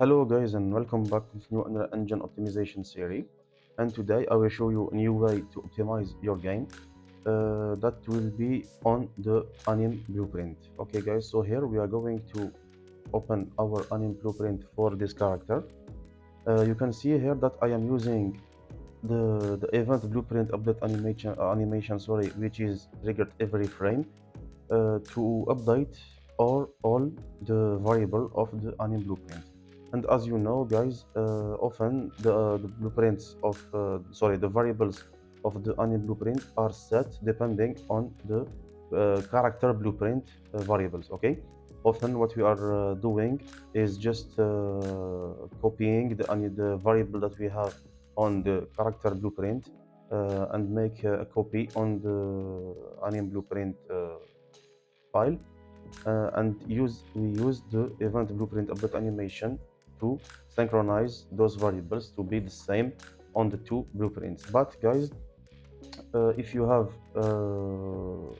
Hello guys and welcome back to this new engine optimization series, and today I will show you a new way to optimize your game that will be on the AnimBlueprint. Okay guys, so here we are going to open our AnimBlueprint for this character. You can see here that I am using the event blueprint update animation, which is triggered every frame to update all the variable of the AnimBlueprint. And as you know, guys, often the blueprints of the variables of the AnimBlueprint are set depending on the character blueprint variables. Okay, often what we are doing is just copying the variable that we have on the character blueprint and make a copy on the AnimBlueprint file, and we use the event blueprint update animation to synchronize those variables to be the same on the two blueprints. But guys, if you have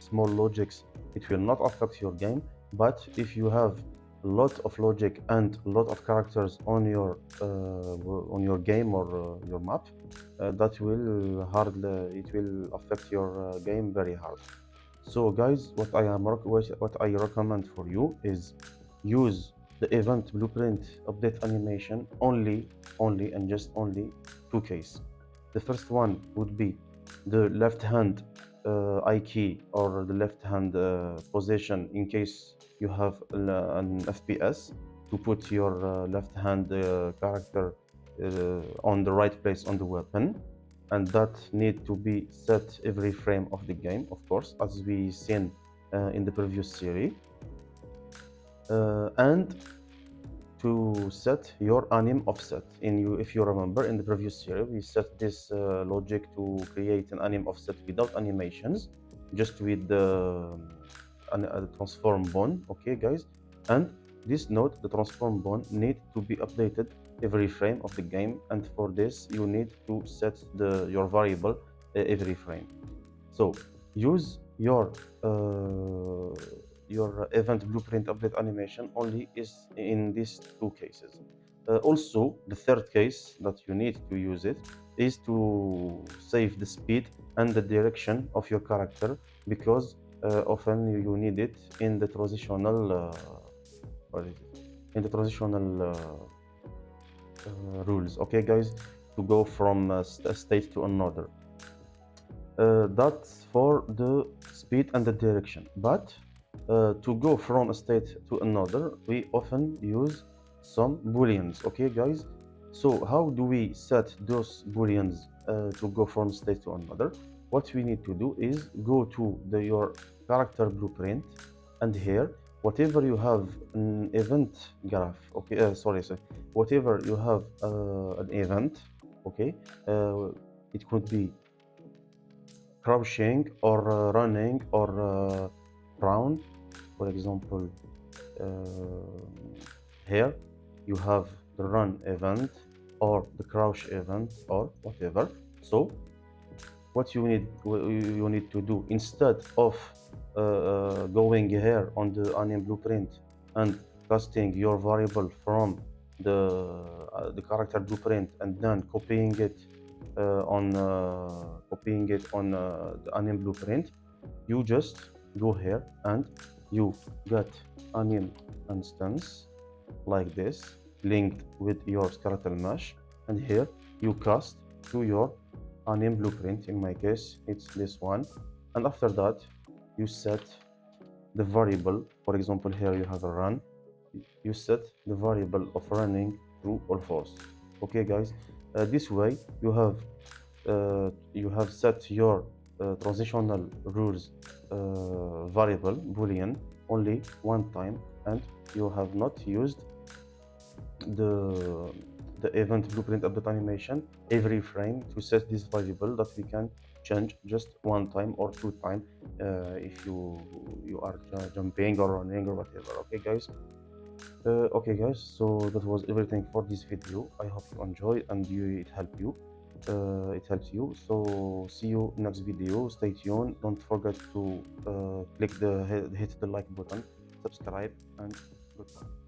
small logics, it will not affect your game. But if you have a lot of logic and a lot of characters on your game or your map, that will affect your game very hard. So guys, what I recommend for you is use the event blueprint update animation only and just only two cases. The first one would be the left hand I key or the left hand position in case you have an FPS, to put your left hand character on the right place on the weapon, and that need to be set every frame of the game, of course, as we seen in the previous series. And to set your anim offset if you remember, in the previous series we set this logic to create an anim offset without animations, just with the transform bone. Okay guys, and this node, the transform bone, need to be updated every frame of the game, and for this you need to set your variable every frame. So use your event blueprint update animation only is in these two cases. Also, the third case that you need to use it is to save the speed and the direction of your character, because often you need it in the transitional what is it? In the transitional rules. Okay, guys, to go from a state to another. That's for the speed and the direction. But to go from a state to another, we often use some booleans. Okay guys, so how do we set those booleans to go from state to another? What we need to do is go to your character blueprint, and here whatever you have an event graph, okay, whatever you have an event, okay, it could be crouching or running or round. For example, here you have the run event or the crouch event or whatever. So what you need to do, instead of going here on the AnimBlueprint and casting your variable from the character blueprint and then copying it on the AnimBlueprint, you just go here and you get anim instance like this, linked with your skeletal mesh, and here you cast to your AnimBlueprint. In my case, it's this one, and after that you set the variable. For example, here you have a run. You set the variable of running true or false. Okay, guys, this way you have set your transitional rules variable boolean only one time, and you have not used the event blueprint update animation every frame to set this variable that we can change just one time or two time if you are jumping or running or whatever. Okay guys, so that was everything for this video. I hope you enjoy and it helped you. So see you next video. Stay tuned. Don't forget to hit the like button, subscribe, and goodbye.